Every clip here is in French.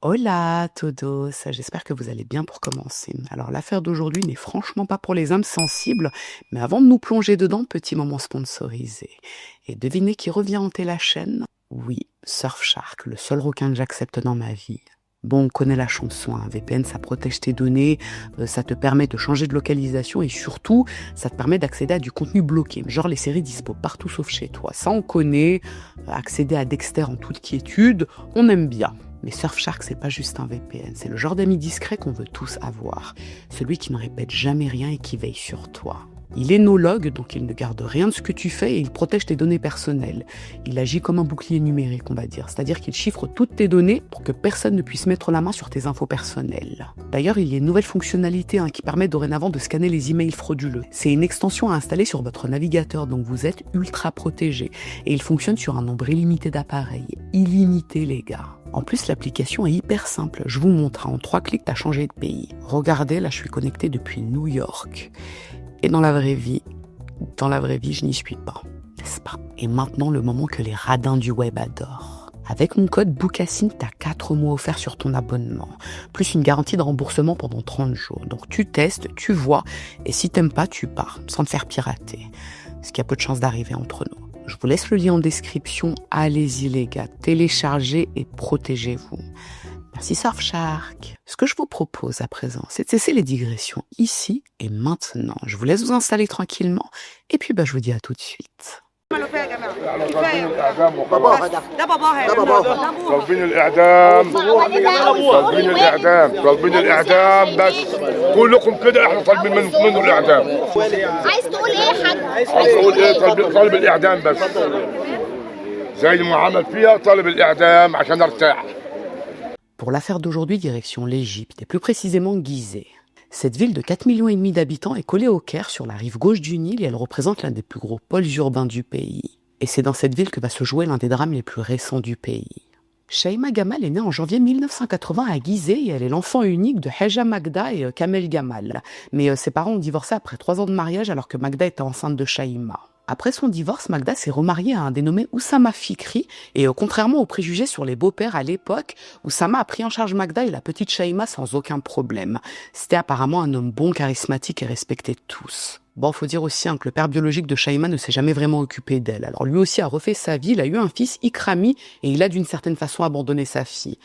Hola todos, j'espère que vous allez bien pour commencer. Alors l'affaire d'aujourd'hui n'est franchement pas pour les âmes sensibles, mais avant de nous plonger dedans, petit moment sponsorisé. Et devinez qui revient hanter la chaîne? Oui, Surfshark, le seul requin que j'accepte dans ma vie. Bon, on connaît la chanson, un VPN ça protège tes données, ça te permet de changer de localisation et surtout, ça te permet d'accéder à du contenu bloqué, genre les séries dispo partout sauf chez toi. Ça on connaît, accéder à Dexter en toute quiétude, on aime bien. Mais Surfshark, c'est pas juste un VPN, c'est le genre d'ami discret qu'on veut tous avoir. Celui qui ne répète jamais rien et qui veille sur toi. Il est no-log, donc il ne garde rien de ce que tu fais et il protège tes données personnelles. Il agit comme un bouclier numérique, on va dire. C'est-à-dire qu'il chiffre toutes tes données pour que personne ne puisse mettre la main sur tes infos personnelles. D'ailleurs, il y a une nouvelle fonctionnalité qui permet dorénavant de scanner les emails frauduleux. C'est une extension à installer sur votre navigateur, donc vous êtes ultra protégé. Et il fonctionne sur un nombre illimité d'appareils. Illimité, les gars. En plus, l'application est hyper simple. Je vous montre, en 3 clics, t'as changé de pays. Regardez, là, je suis connecté depuis New York. Et dans la vraie vie, je n'y suis pas, n'est-ce pas? Et maintenant, le moment que les radins du web adorent. Avec mon code Bookassin, t'as 4 mois offerts sur ton abonnement, plus une garantie de remboursement pendant 30 jours. Donc tu testes, tu vois, et si t'aimes pas, tu pars, sans te faire pirater. Ce qui a peu de chance d'arriver entre nous. Je vous laisse le lien en description. Allez-y les gars, téléchargez et protégez-vous. Merci Surfshark. Ce que je vous propose à présent, c'est de cesser les digressions ici et maintenant. Je vous laisse vous installer tranquillement et puis je vous dis à tout de suite. طالبين الاعدام وخلاص. طالبين الاعدام طالبين الاعدام طالبين الاعدام بس كلكم كده احنا طالبين منه الاعدام. عايز تقول ايه يا حاج؟ عايز اقول ايه طالب الاعدام بس زي ما عمل فيها طالب الاعدام عشان ارتاح. Pour l'affaire d'aujourd'hui, direction l'Égypte, et plus précisément Gizeh. Cette ville de 4,5 millions d'habitants est collée au Caire sur la rive gauche du Nil et elle représente l'un des plus gros pôles urbains du pays. Et c'est dans cette ville que va se jouer l'un des drames les plus récents du pays. Shaima Gamal est née en janvier 1980 à Gizeh et elle est l'enfant unique de Haja Magda et Kamel Gamal. Mais ses parents ont divorcé après 3 ans de mariage alors que Magda était enceinte de Shaima. Après son divorce, Magda s'est remariée à un dénommé Oussama Fikri et contrairement aux préjugés sur les beaux-pères à l'époque, Oussama a pris en charge Magda et la petite Shaima sans aucun problème. C'était apparemment un homme bon, charismatique et respecté de tous. Bon, faut dire aussi que le père biologique de Shaima ne s'est jamais vraiment occupé d'elle. Alors lui aussi a refait sa vie, il a eu un fils, Ikrami, et il a d'une certaine façon abandonné sa fille.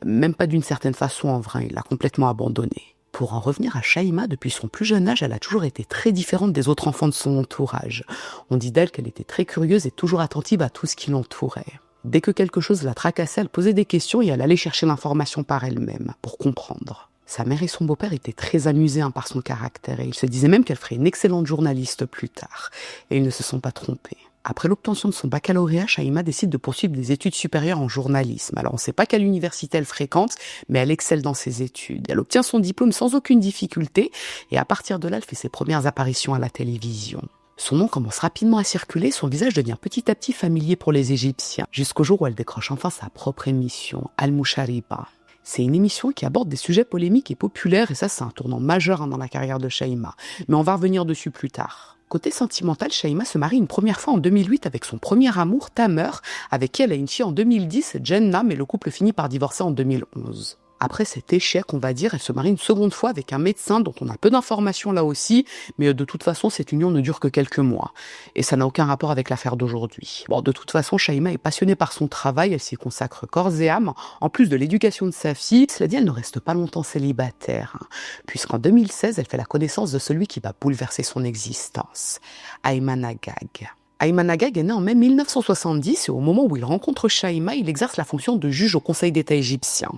Même pas d'une certaine façon en vrai, il l'a complètement abandonnée. Pour en revenir à Shaima, depuis son plus jeune âge, elle a toujours été très différente des autres enfants de son entourage. On dit d'elle qu'elle était très curieuse et toujours attentive à tout ce qui l'entourait. Dès que quelque chose la tracassait, elle posait des questions et elle allait chercher l'information par elle-même, pour comprendre. Sa mère et son beau-père étaient très amusés par son caractère et ils se disaient même qu'elle ferait une excellente journaliste plus tard. Et ils ne se sont pas trompés. Après l'obtention de son baccalauréat, Shaima décide de poursuivre des études supérieures en journalisme. Alors on ne sait pas quelle université elle fréquente, mais elle excelle dans ses études. Elle obtient son diplôme sans aucune difficulté et à partir de là, elle fait ses premières apparitions à la télévision. Son nom commence rapidement à circuler, son visage devient petit à petit familier pour les Égyptiens, jusqu'au jour où elle décroche enfin sa propre émission, Al-Mushariba. C'est une émission qui aborde des sujets polémiques et populaires, et ça c'est un tournant majeur dans la carrière de Shaima. Mais on va revenir dessus plus tard. Côté sentimental, Shaima se marie une première fois en 2008 avec son premier amour, Tamer, avec qui elle a une fille en 2010, Jenna, mais le couple finit par divorcer en 2011. Après cet échec, on va dire, elle se marie une seconde fois avec un médecin dont on a peu d'informations là aussi, mais de toute façon, cette union ne dure que quelques mois. Et ça n'a aucun rapport avec l'affaire d'aujourd'hui. Bon, de toute façon, Shaima est passionnée par son travail, elle s'y consacre corps et âme, en plus de l'éducation de sa fille. Cela dit, elle ne reste pas longtemps célibataire, puisqu'en 2016, elle fait la connaissance de celui qui va bouleverser son existence, Ayman Agag. Ayman Agag est né en mai 1970 et au moment où il rencontre Shaima, il exerce la fonction de juge au Conseil d'État égyptien.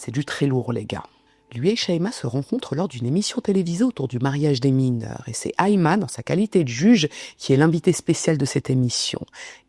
C'est du très lourd, les gars. Lui et Shaima se rencontrent lors d'une émission télévisée autour du mariage des mineurs. Et c'est Ayman, dans sa qualité de juge, qui est l'invité spécial de cette émission.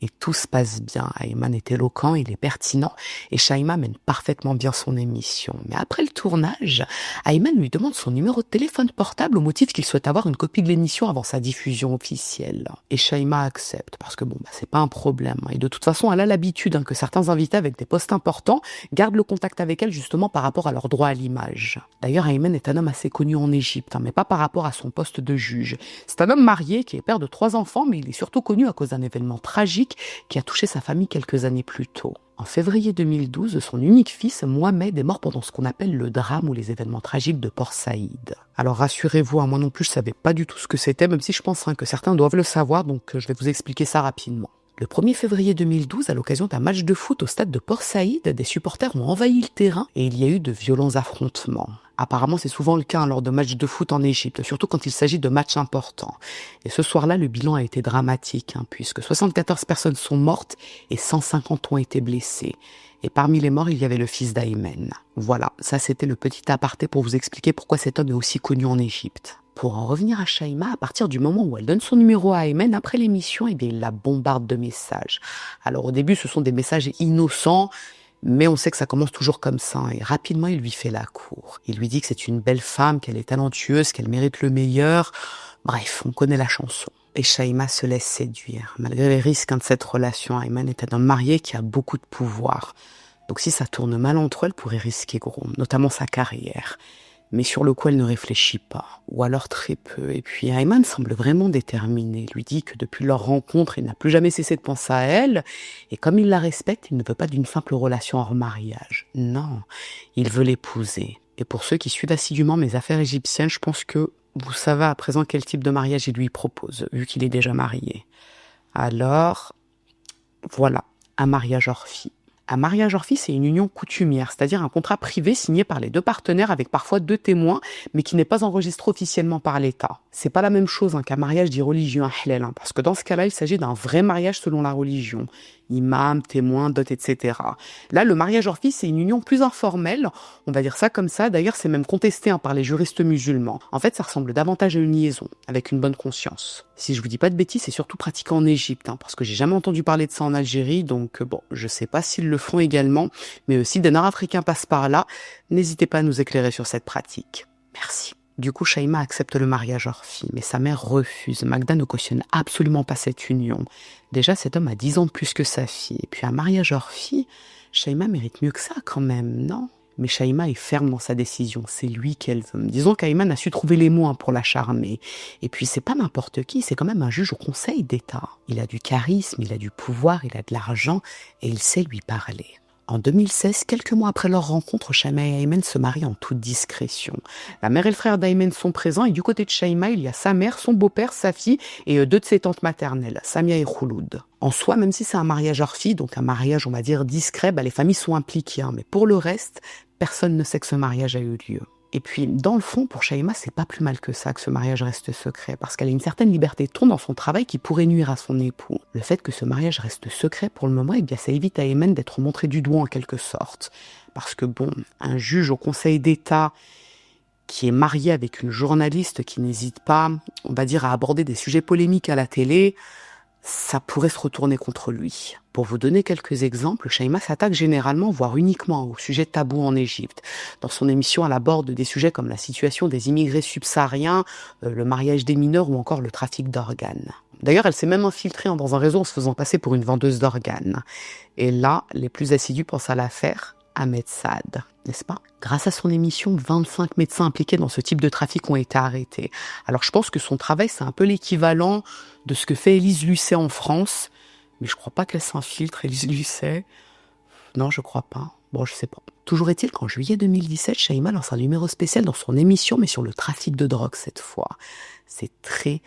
Et tout se passe bien. Ayman est éloquent, il est pertinent. Et Shaima mène parfaitement bien son émission. Mais après le tournage, Ayman lui demande son numéro de téléphone portable au motif qu'il souhaite avoir une copie de l'émission avant sa diffusion officielle. Et Shaima accepte, parce que c'est pas un problème. Et de toute façon, elle a l'habitude que certains invités avec des postes importants gardent le contact avec elle justement par rapport à leur droit à l'image. mariage. D'ailleurs, Ayman est un homme assez connu en Égypte, mais pas par rapport à son poste de juge. C'est un homme marié qui est père de 3 enfants, mais il est surtout connu à cause d'un événement tragique qui a touché sa famille quelques années plus tôt. En février 2012, son unique fils, Mohamed, est mort pendant ce qu'on appelle le drame ou les événements tragiques de Port Saïd. Alors rassurez-vous, moi non plus je savais pas du tout ce que c'était, même si je pense que certains doivent le savoir, donc je vais vous expliquer ça rapidement. Le 1er février 2012, à l'occasion d'un match de foot au stade de Port Saïd, des supporters ont envahi le terrain et il y a eu de violents affrontements. Apparemment, c'est souvent le cas lors de matchs de foot en Égypte, surtout quand il s'agit de matchs importants. Et ce soir-là, le bilan a été dramatique, puisque 74 personnes sont mortes et 150 ont été blessées. Et parmi les morts, il y avait le fils d'Ayman. Voilà, ça c'était le petit aparté pour vous expliquer pourquoi cet homme est aussi connu en Égypte. Pour en revenir à Shaima, à partir du moment où elle donne son numéro à Ayman, après l'émission, il la bombarde de messages. Alors au début, ce sont des messages innocents, mais on sait que ça commence toujours comme ça, et rapidement il lui fait la cour. Il lui dit que c'est une belle femme, qu'elle est talentueuse, qu'elle mérite le meilleur. Bref, on connaît la chanson. Et Shaima se laisse séduire. Malgré les risques de cette relation, Ayman est un homme marié qui a beaucoup de pouvoir. Donc si ça tourne mal entre eux, elle pourrait risquer gros, notamment sa carrière. Mais sur le coup, elle ne réfléchit pas, ou alors très peu. Et puis Ayman semble vraiment déterminé. Il lui dit que depuis leur rencontre, il n'a plus jamais cessé de penser à elle. Et comme il la respecte, il ne veut pas d'une simple relation hors mariage. Non, il veut l'épouser. Et pour ceux qui suivent assidûment mes affaires égyptiennes, je pense que vous savez à présent quel type de mariage il lui propose, vu qu'il est déjà marié. Alors, voilà, un mariage hors fille. Un mariage hors fille, c'est une union coutumière, c'est-à-dire un contrat privé signé par les 2 partenaires avec parfois 2 témoins, mais qui n'est pas enregistré officiellement par l'État. C'est pas la même chose qu'un mariage dit religieux, un halal, parce que dans ce cas-là, il s'agit d'un vrai mariage selon la religion. Imam, témoin, dot, etc. Là, le mariage hors fille, c'est une union plus informelle, on va dire ça comme ça. D'ailleurs, c'est même contesté par les juristes musulmans. En fait, ça ressemble davantage à une liaison, avec une bonne conscience. Si je vous dis pas de bêtises, c'est surtout pratiqué en Égypte, parce que j'ai jamais entendu parler de ça en Algérie, donc bon, je sais pas s'ils le font également, mais si des Nord-Africains passent par là, n'hésitez pas à nous éclairer sur cette pratique. Merci. Du coup, Shaima accepte le mariage hors fille, mais sa mère refuse. Magda ne cautionne absolument pas cette union. Déjà, cet homme a 10 ans de plus que sa fille. Et puis un mariage hors fille, Shaima mérite mieux que ça quand même, non ? Mais Shaima est ferme dans sa décision, c'est lui qu'elle veut. Disons qu'Ayman a su trouver les mots pour la charmer. Et puis c'est pas n'importe qui, c'est quand même un juge au Conseil d'État. Il a du charisme, il a du pouvoir, il a de l'argent et il sait lui parler. En 2016, quelques mois après leur rencontre, Shaima et Ayman se marient en toute discrétion. La mère et le frère d'Ayman sont présents et du côté de Shaima, il y a sa mère, son beau-père, sa fille et 2 de ses tantes maternelles, Samia et Khouloud. En soi, même si c'est un mariage hors fille, donc un mariage, on va dire, discret, les familles sont impliquées. Mais pour le reste, personne ne sait que ce mariage a eu lieu. Et puis, dans le fond, pour Shaima, c'est pas plus mal que ça que ce mariage reste secret, parce qu'elle a une certaine liberté de ton dans son travail qui pourrait nuire à son époux. Le fait que ce mariage reste secret pour le moment, ça évite à Ayman d'être montré du doigt en quelque sorte. Parce que bon, un juge au Conseil d'État qui est marié avec une journaliste qui n'hésite pas, on va dire, à aborder des sujets polémiques à la télé, ça pourrait se retourner contre lui. Pour vous donner quelques exemples, Shaima s'attaque généralement, voire uniquement, aux sujets tabous en Égypte. Dans son émission, elle aborde des sujets comme la situation des immigrés subsahariens, le mariage des mineurs ou encore le trafic d'organes. D'ailleurs, elle s'est même infiltrée dans un réseau en se faisant passer pour une vendeuse d'organes. Et là, les plus assidus pensent à l'affaire Ahmed Saad, n'est-ce pas ? Grâce à son émission, 25 médecins impliqués dans ce type de trafic ont été arrêtés. Alors je pense que son travail, c'est un peu l'équivalent de ce que fait Élise Lucet en France, mais je crois pas qu'elle s'infiltre, Élise Lucet. Non, je crois pas. Bon, je sais pas. Toujours est-il qu'en juillet 2017, Shaima lance un numéro spécial dans son émission, mais sur le trafic de drogue cette fois. C'est très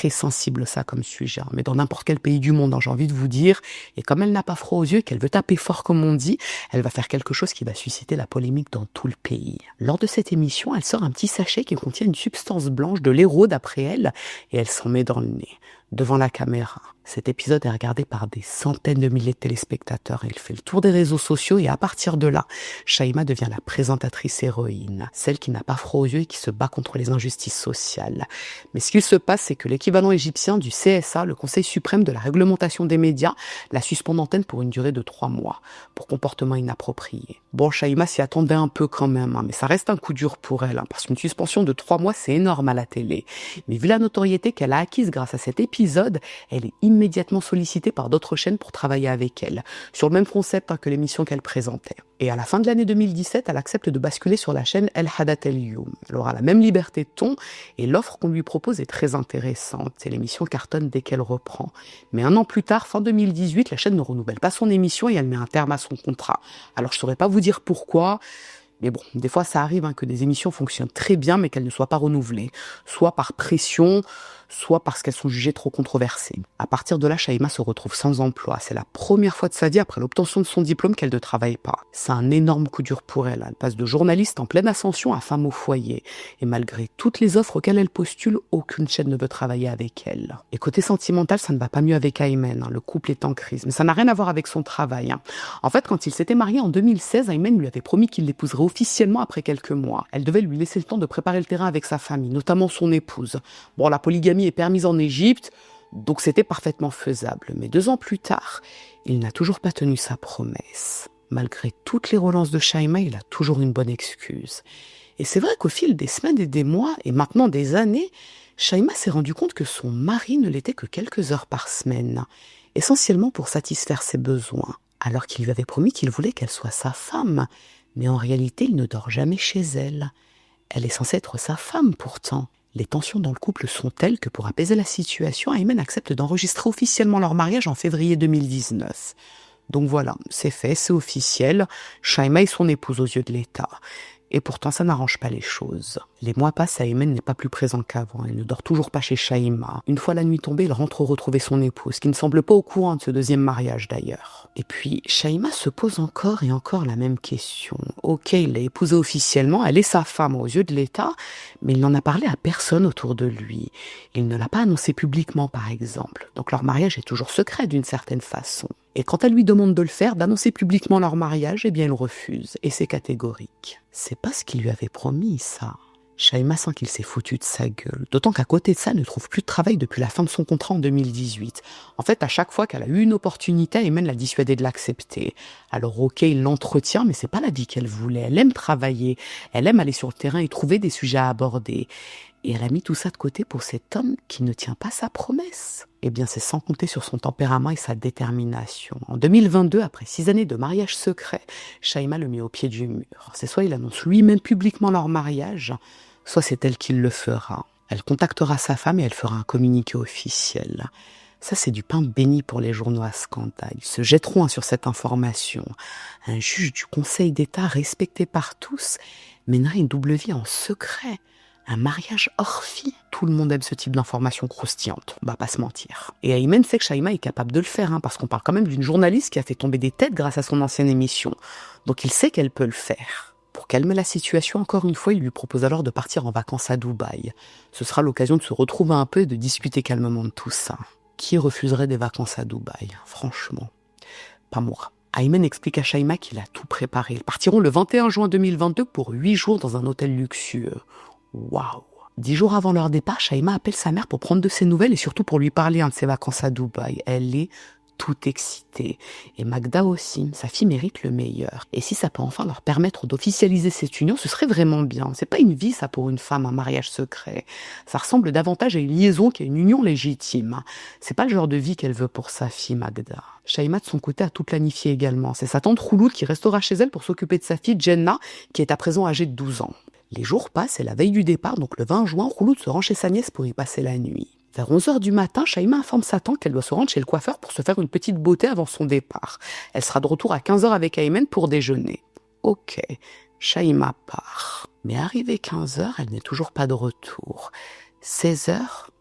sensible ça comme sujet, mais dans n'importe quel pays du monde, j'ai envie de vous dire. Et comme elle n'a pas froid aux yeux et qu'elle veut taper fort comme on dit, elle va faire quelque chose qui va susciter la polémique dans tout le pays. Lors de cette émission, elle sort un petit sachet qui contient une substance blanche, de l'héros d'après elle, et elle s'en met dans le nez, devant la caméra. Cet épisode est regardé par des centaines de milliers de téléspectateurs. Il fait le tour des réseaux sociaux et à partir de là, Shaima devient la présentatrice héroïne, celle qui n'a pas froid aux yeux et qui se bat contre les injustices sociales. Mais ce qu'il se passe, c'est que l'équivalent égyptien du CSA, le Conseil suprême de la réglementation des médias, la suspend d'antenne pour une durée de 3 mois, pour comportement inapproprié. Bon, Shaima s'y attendait un peu quand même, mais ça reste un coup dur pour elle, parce qu'une suspension de 3 mois, c'est énorme à la télé. Mais vu la notoriété qu'elle a acquise grâce à cet épisode, elle est immédiatement sollicitée par d'autres chaînes pour travailler avec elle, sur le même concept que l'émission qu'elle présentait. Et à la fin de l'année 2017, elle accepte de basculer sur la chaîne El Hadath El Youm. Elle aura la même liberté de ton et l'offre qu'on lui propose est très intéressante. Et l'émission cartonne dès qu'elle reprend. Mais un an plus tard, fin 2018, la chaîne ne renouvelle pas son émission et elle met un terme à son contrat. Alors je saurais pas vous dire pourquoi. Mais bon, des fois ça arrive que des émissions fonctionnent très bien mais qu'elles ne soient pas renouvelées, soit par pression, soit parce qu'elles sont jugées trop controversées. À partir de là, Shaima se retrouve sans emploi. C'est la première fois de sa vie après l'obtention de son diplôme qu'elle ne travaille pas. C'est un énorme coup dur pour elle. Elle passe de journaliste en pleine ascension à femme au foyer. Et malgré toutes les offres auxquelles elle postule, aucune chaîne ne veut travailler avec elle. Et côté sentimental, ça ne va pas mieux avec Aymen. Le couple est en crise. Mais ça n'a rien à voir avec son travail. En fait, quand ils s'étaient mariés en 2016, Aymen lui avait promis qu'il l'épouserait officiellement après quelques mois. Elle devait lui laisser le temps de préparer le terrain avec sa famille, notamment son épouse. Bon, la polygamie est permise en Égypte, donc c'était parfaitement faisable. Mais 2 ans plus tard, il n'a toujours pas tenu sa promesse. Malgré toutes les relances de Shaima, il a toujours une bonne excuse. Et c'est vrai qu'au fil des semaines et des mois, et maintenant des années, Shaima s'est rendu compte que son mari ne l'était que quelques heures par semaine, essentiellement pour satisfaire ses besoins, alors qu'il lui avait promis qu'il voulait qu'elle soit sa femme. Mais en réalité, il ne dort jamais chez elle. Elle est censée être sa femme pourtant. Les tensions dans le couple sont telles que pour apaiser la situation, Aymen accepte d'enregistrer officiellement leur mariage en février 2019. Donc voilà, c'est fait, c'est officiel. Shaima est son épouse aux yeux de l'État. Et pourtant, ça n'arrange pas les choses. Les mois passent, Aymen n'est pas plus présent qu'avant. Il ne dort toujours pas chez Shaima. Une fois la nuit tombée, il rentre retrouver son épouse, qui ne semble pas au courant de ce deuxième mariage d'ailleurs. Et puis, Shaima se pose encore et encore la même question. Ok, il l'a épousée officiellement, elle est sa femme aux yeux de l'État, mais il n'en a parlé à personne autour de lui. Il ne l'a pas annoncé publiquement, par exemple. Donc leur mariage est toujours secret d'une certaine façon. Et quand elle lui demande de le faire, d'annoncer publiquement leur mariage, eh bien il refuse. Et c'est catégorique. C'est pas ce qu'il lui avait promis, ça. Shaima sent qu'il s'est foutu de sa gueule. D'autant qu'à côté de ça, elle ne trouve plus de travail depuis la fin de son contrat en 2018. En fait, à chaque fois qu'elle a eu une opportunité, Aymen l'a dissuadée de l'accepter. Alors ok, il l'entretient, mais c'est pas la vie qu'elle voulait. Elle aime travailler, elle aime aller sur le terrain et trouver des sujets à aborder. Et elle a mis tout ça de côté pour cet homme qui ne tient pas sa promesse. Eh bien, c'est sans compter sur son tempérament et sa détermination. En 2022, après 6 années de mariage secret, Shaima le met au pied du mur. C'est soit il annonce lui-même publiquement leur mariage, soit c'est elle qui le fera. Elle contactera sa femme et elle fera un communiqué officiel. Ça, c'est du pain béni pour les journaux à scandale. Ils se jetteront sur cette information. Un juge du Conseil d'État respecté par tous mènera une double vie en secret. Un mariage hors fille. Tout le monde aime ce type d'informations croustillantes, on va pas se mentir. Et Aymen sait que Shaima est capable de le faire, parce qu'on parle quand même d'une journaliste qui a fait tomber des têtes grâce à son ancienne émission. Donc il sait qu'elle peut le faire. Pour calmer la situation, encore une fois, il lui propose alors de partir en vacances à Dubaï. Ce sera l'occasion de se retrouver un peu et de discuter calmement de tout ça. Qui refuserait des vacances à Dubaï? Franchement, pas moi. Aymen explique à Shaima qu'il a tout préparé. Ils partiront le 21 juin 2022 pour 8 jours dans un hôtel luxueux. Waouh! 10 jours avant leur départ, Shaima appelle sa mère pour prendre de ses nouvelles et surtout pour lui parler de ses vacances à Dubaï. Elle est toute excitée. Et Magda aussi, sa fille mérite le meilleur. Et si ça peut enfin leur permettre d'officialiser cette union, ce serait vraiment bien. C'est pas une vie, ça, pour une femme, un mariage secret. Ça ressemble davantage à une liaison qu'à une union légitime. C'est pas le genre de vie qu'elle veut pour sa fille, Magda. Shaima, de son côté, a tout planifié également. C'est sa tante Rouloud qui restera chez elle pour s'occuper de sa fille, Jenna, qui est à présent âgée de 12 ans. Les jours passent et la veille du départ, donc le 20 juin, Rouloud se rend chez sa nièce pour y passer la nuit. Vers 11h du matin, Shaima informe sa tante qu'elle doit se rendre chez le coiffeur pour se faire une petite beauté avant son départ. Elle sera de retour à 15h avec Aymen pour déjeuner. Ok, Shaima part. Mais arrivée 15h, elle n'est toujours pas de retour. 16h,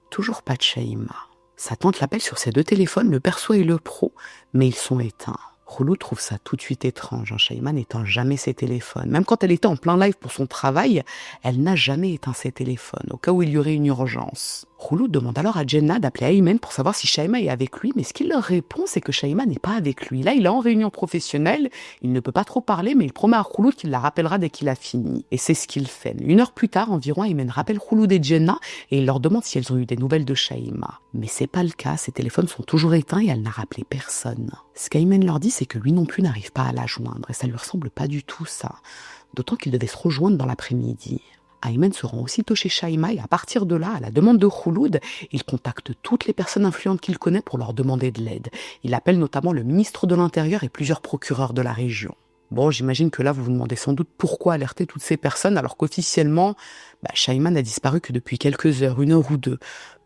toujours pas de Shaima. Sa tante l'appelle sur ses 2 téléphones, le perso et le pro, mais ils sont éteints. Rouloud trouve ça tout de suite étrange. Shaima n'éteint jamais ses téléphones. Même quand elle était en plein live pour son travail, elle n'a jamais éteint ses téléphones, au cas où il y aurait une urgence. Rouloud demande alors à Jenna d'appeler Aymen pour savoir si Shaima est avec lui, mais ce qu'il leur répond, c'est que Shaima n'est pas avec lui. Là, il est en réunion professionnelle, il ne peut pas trop parler, mais il promet à Rouloud qu'il la rappellera dès qu'il a fini. Et c'est ce qu'il fait. 1 heure plus tard, environ, Aymen rappelle Rouloud et Jenna et il leur demande si elles ont eu des nouvelles de Shaima. Mais c'est pas le cas, ses téléphones sont toujours éteints et elle n'a rappelé personne. Ce qu'Aymen leur dit, c'est que lui non plus n'arrive pas à la joindre et ça lui ressemble pas du tout, ça. D'autant qu'ils devaient se rejoindre dans l'après-midi. Ayman se rend aussitôt chez Shaima et à partir de là, à la demande de Khouloud, il contacte toutes les personnes influentes qu'il connaît pour leur demander de l'aide. Il appelle notamment le ministre de l'Intérieur et plusieurs procureurs de la région. Bon, j'imagine que là, vous vous demandez sans doute pourquoi alerter toutes ces personnes alors qu'officiellement, Shaima n'a disparu que depuis quelques heures, 1 heure ou 2.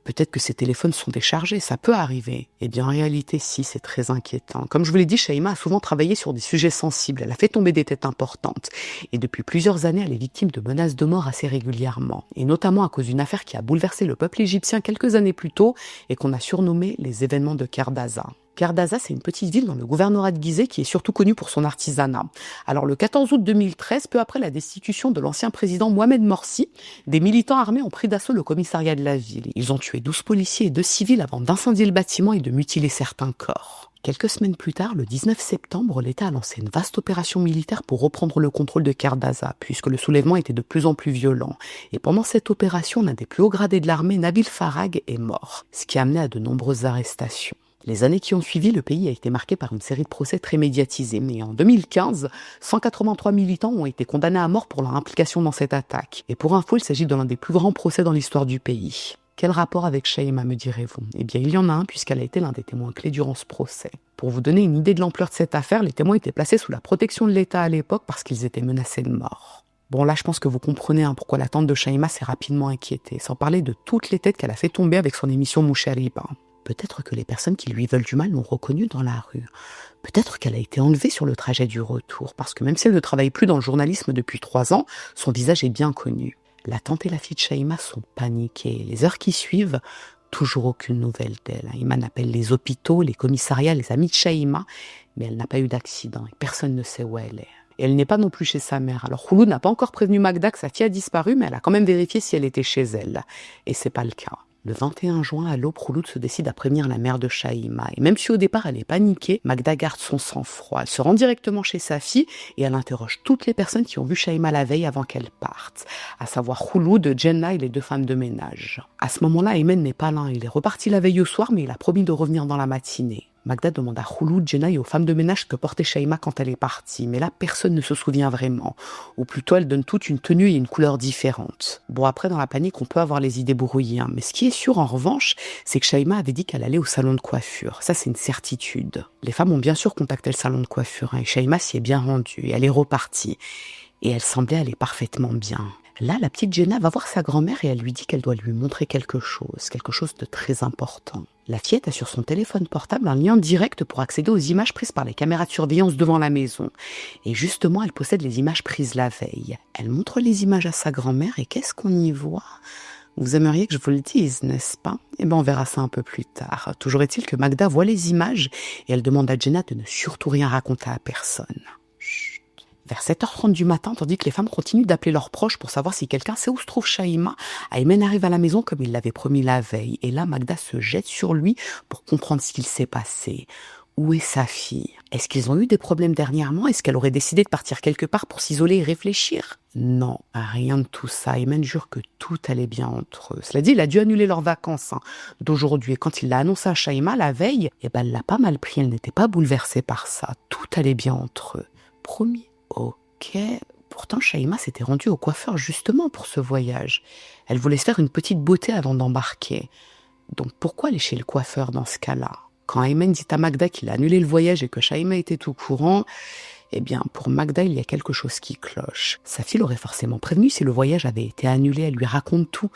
Peut-être que ses téléphones sont déchargés, ça peut arriver. Eh bien, en réalité, si, c'est très inquiétant. Comme je vous l'ai dit, Shaima a souvent travaillé sur des sujets sensibles. Elle a fait tomber des têtes importantes. Et depuis plusieurs années, elle est victime de menaces de mort assez régulièrement. Et notamment à cause d'une affaire qui a bouleversé le peuple égyptien quelques années plus tôt et qu'on a surnommé les événements de Khardaza. Khardaza, c'est une petite ville dans le gouvernorat de Gizeh qui est surtout connue pour son artisanat. Alors, le 14 août 2013, peu après la destitution de l'ancien président Mohamed Morsi, des militants armés ont pris d'assaut le commissariat de la ville. Ils ont tué 12 policiers et 2 civils avant d'incendier le bâtiment et de mutiler certains corps. Quelques semaines plus tard, le 19 septembre, l'État a lancé une vaste opération militaire pour reprendre le contrôle de Khardaza, puisque le soulèvement était de plus en plus violent. Et pendant cette opération, l'un des plus hauts gradés de l'armée, Nabil Farag, est mort, ce qui a amené à de nombreuses arrestations. Les années qui ont suivi, le pays a été marqué par une série de procès très médiatisés. Mais en 2015, 183 militants ont été condamnés à mort pour leur implication dans cette attaque. Et pour info, il s'agit de l'un des plus grands procès dans l'histoire du pays. Quel rapport avec Shaima, me direz-vous ? Eh bien, il y en a un puisqu'elle a été l'un des témoins clés durant ce procès. Pour vous donner une idée de l'ampleur de cette affaire, les témoins étaient placés sous la protection de l'État à l'époque parce qu'ils étaient menacés de mort. Bon, là, je pense que vous comprenez pourquoi la tante de Shaima s'est rapidement inquiétée, sans parler de toutes les têtes qu'elle a fait tomber avec son émission Mouchariba. Peut-être que les personnes qui lui veulent du mal l'ont reconnue dans la rue. Peut-être qu'elle a été enlevée sur le trajet du retour, parce que même si elle ne travaille plus dans le journalisme depuis 3 ans, son visage est bien connu. La tante et la fille de Shaima sont paniquées. Les heures qui suivent, toujours aucune nouvelle d'elle. Ayman appelle les hôpitaux, les commissariats, les amis de Shaima, mais elle n'a pas eu d'accident et personne ne sait où elle est. Et elle n'est pas non plus chez sa mère. Alors Khouloud n'a pas encore prévenu Magda que sa fille a disparu, mais elle a quand même vérifié si elle était chez elle. Et c'est pas le cas. Le 21 juin, à l'aube, Khouloud se décide à prévenir la mère de Shaima. Et même si au départ elle est paniquée, Magda garde son sang-froid. Elle se rend directement chez sa fille et elle interroge toutes les personnes qui ont vu Shaima la veille avant qu'elle parte. À savoir Khouloud, Jenna et les 2 femmes de ménage. À ce moment-là, Ayman n'est pas là. Il est reparti la veille au soir, mais il a promis de revenir dans la matinée. Magda demande à Khouloud, Jenna et aux femmes de ménage ce que portait Shaima quand elle est partie. Mais là, personne ne se souvient vraiment. Ou plutôt, elle donne toute une tenue et une couleur différente. Bon, après, dans la panique, on peut avoir les idées brouillées. Mais ce qui est sûr, en revanche, c'est que Shaima avait dit qu'elle allait au salon de coiffure. Ça, c'est une certitude. Les femmes ont bien sûr contacté le salon de coiffure. Et Shaima s'y est bien rendue. Et elle est repartie. Et elle semblait aller parfaitement bien. Là, la petite Jenna va voir sa grand-mère et elle lui dit qu'elle doit lui montrer quelque chose de très important. La fillette a sur son téléphone portable un lien direct pour accéder aux images prises par les caméras de surveillance devant la maison. Et justement, elle possède les images prises la veille. Elle montre les images à sa grand-mère et qu'est-ce qu'on y voit ? Vous aimeriez que je vous le dise, n'est-ce pas ? Eh bien, on verra ça un peu plus tard. Toujours est-il que Magda voit les images et elle demande à Jenna de ne surtout rien raconter à personne. Vers 7h30 du matin, tandis que les femmes continuent d'appeler leurs proches pour savoir si quelqu'un sait où se trouve Shaima, Ayman arrive à la maison comme il l'avait promis la veille. Et là, Magda se jette sur lui pour comprendre ce qu'il s'est passé. Où est sa fille ? Est-ce qu'ils ont eu des problèmes dernièrement ? Est-ce qu'elle aurait décidé de partir quelque part pour s'isoler et réfléchir ? Non, rien de tout ça. Ayman jure que tout allait bien entre eux. Cela dit, il a dû annuler leurs vacances d'aujourd'hui. Et quand il l'a annoncé à Shaima la veille, elle l'a pas mal pris. Elle n'était pas bouleversée par ça. Tout allait bien entre eux. Promis. Ok, pourtant Shaima s'était rendue au coiffeur justement pour ce voyage. Elle voulait se faire une petite beauté avant d'embarquer. Donc pourquoi aller chez le coiffeur dans ce cas-là ? Quand Ayman dit à Magda qu'il a annulé le voyage et que Shaima était au courant, eh bien pour Magda il y a quelque chose qui cloche. Sa fille l'aurait forcément prévenue si le voyage avait été annulé, elle lui raconte tout.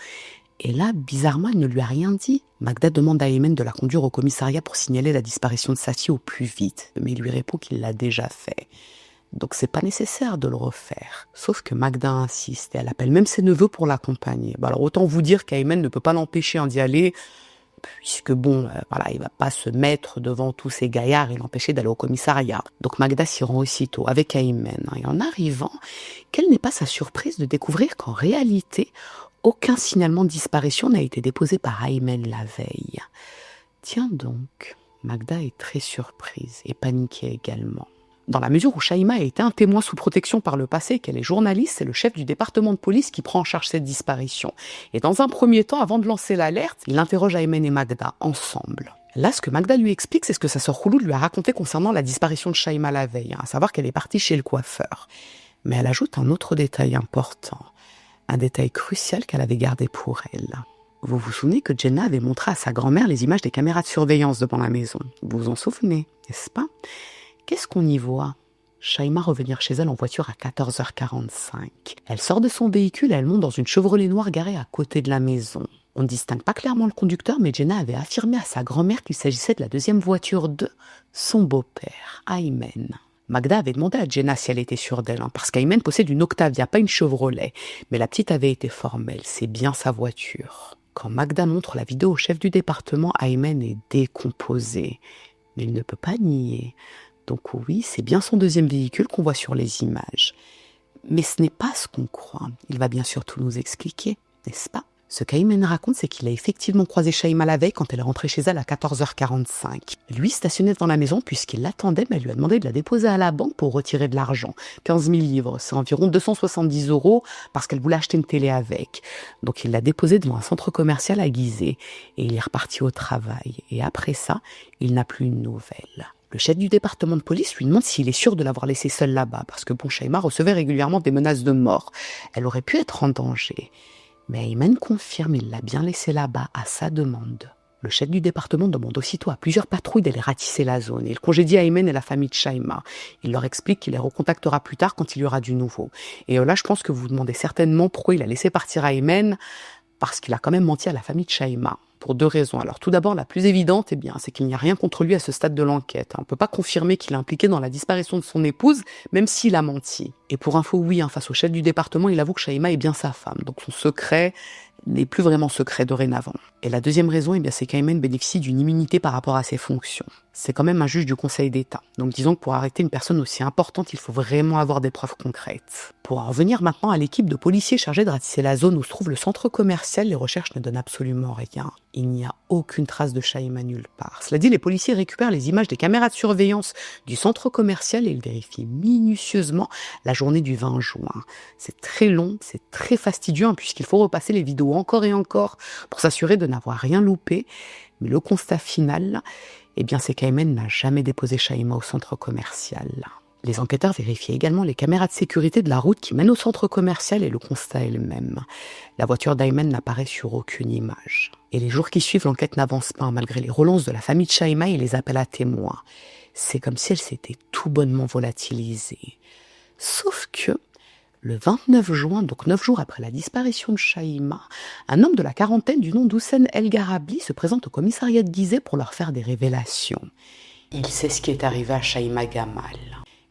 Et là, bizarrement, elle ne lui a rien dit. Magda demande à Ayman de la conduire au commissariat pour signaler la disparition de sa fille au plus vite. Mais il lui répond qu'il l'a déjà fait. Donc c'est pas nécessaire de le refaire. Sauf que Magda insiste et elle appelle même ses neveux pour l'accompagner. Alors autant vous dire qu'Ayman ne peut pas l'empêcher d'y aller, puisque il va pas se mettre devant tous ces gaillards et l'empêcher d'aller au commissariat. Donc Magda s'y rend aussitôt avec Ayman. Et en arrivant, quelle n'est pas sa surprise de découvrir qu'en réalité, aucun signalement de disparition n'a été déposé par Ayman la veille. Tiens donc, Magda est très surprise et paniquée également. Dans la mesure où Shaima a été un témoin sous protection par le passé et qu'elle est journaliste, c'est le chef du département de police qui prend en charge cette disparition. Et dans un premier temps, avant de lancer l'alerte, il interroge Ayman et Magda ensemble. Là, ce que Magda lui explique, c'est ce que sa sœur Khouloud lui a raconté concernant la disparition de Shaima la veille, à savoir qu'elle est partie chez le coiffeur. Mais elle ajoute un autre détail important. Un détail crucial qu'elle avait gardé pour elle. Vous vous souvenez que Jenna avait montré à sa grand-mère les images des caméras de surveillance devant la maison. Vous vous en souvenez, n'est-ce pas? Qu'est-ce qu'on y voit? Shaima revenir chez elle en voiture à 14h45. Elle sort de son véhicule et elle monte dans une Chevrolet noire garée à côté de la maison. On ne distingue pas clairement le conducteur, mais Jenna avait affirmé à sa grand-mère qu'il s'agissait de la deuxième voiture de son beau-père, Aymen. Magda avait demandé à Jenna si elle était sûre d'elle, parce qu'Aymen possède une Octavia, pas une Chevrolet. Mais la petite avait été formelle, c'est bien sa voiture. Quand Magda montre la vidéo au chef du département, Aymen est décomposé. Mais il ne peut pas nier. Donc oui, c'est bien son deuxième véhicule qu'on voit sur les images. Mais ce n'est pas ce qu'on croit. Il va bien sûr tout nous expliquer, n'est-ce pas? Ce qu'Aymen raconte, c'est qu'il a effectivement croisé Shaima la veille quand elle est rentrée chez elle à 14h45. Lui stationnait devant la maison puisqu'il l'attendait, mais elle lui a demandé de la déposer à la banque pour retirer de l'argent. 15 000 livres, c'est environ 270 € parce qu'elle voulait acheter une télé avec. Donc il l'a déposée devant un centre commercial à Gizeh et il est reparti au travail. Et après ça, il n'a plus une nouvelle. Le chef du département de police lui demande s'il est sûr de l'avoir laissée seule là-bas parce que Shaima recevait régulièrement des menaces de mort. Elle aurait pu être en danger. Mais Aymen confirme, il l'a bien laissée là-bas à sa demande. Le chef du département demande aussitôt à plusieurs patrouilles d'aller ratisser la zone. Et il congédie Aymen et la famille de Shaima. Il leur explique qu'il les recontactera plus tard quand il y aura du nouveau. Et là, je pense que vous vous demandez certainement pourquoi il a laissé partir Aymen, parce qu'il a quand même menti à la famille de Shaima. Pour deux raisons. Alors tout d'abord, la plus évidente, c'est qu'il n'y a rien contre lui à ce stade de l'enquête. On ne peut pas confirmer qu'il est impliqué dans la disparition de son épouse, même s'il a menti. Et pour info, oui, face au chef du département, il avoue que Shaima est bien sa femme. Donc son secret n'est plus vraiment secret dorénavant. Et la deuxième raison, c'est qu'Aymen bénéficie d'une immunité par rapport à ses fonctions. C'est quand même un juge du Conseil d'État. Donc disons que pour arrêter une personne aussi importante, il faut vraiment avoir des preuves concrètes. Pour en revenir maintenant à l'équipe de policiers chargés de ratisser la zone où se trouve le centre commercial, les recherches ne donnent absolument rien. Il n'y a aucune trace de Shaima nulle part. Cela dit, les policiers récupèrent les images des caméras de surveillance du centre commercial et ils vérifient minutieusement la journée du 20 juin. C'est très long, c'est très fastidieux puisqu'il faut repasser les vidéos encore et encore pour s'assurer de n'avoir rien loupé. Mais le constat final, c'est qu'Aymen n'a jamais déposé Shaima au centre commercial. Les enquêteurs vérifient également les caméras de sécurité de la route qui mène au centre commercial et le constat est le même. La voiture d'Aymen n'apparaît sur aucune image. Et les jours qui suivent, l'enquête n'avance pas malgré les relances de la famille de Shaima et les appels à témoins. C'est comme si elle s'était tout bonnement volatilisée. Sauf que, le 29 juin, donc 9 jours après la disparition de Shaima, un homme de la quarantaine du nom d'Houssen El Garabli se présente au commissariat de Gizeh pour leur faire des révélations. Il sait ce qui est arrivé à Shaima Gamal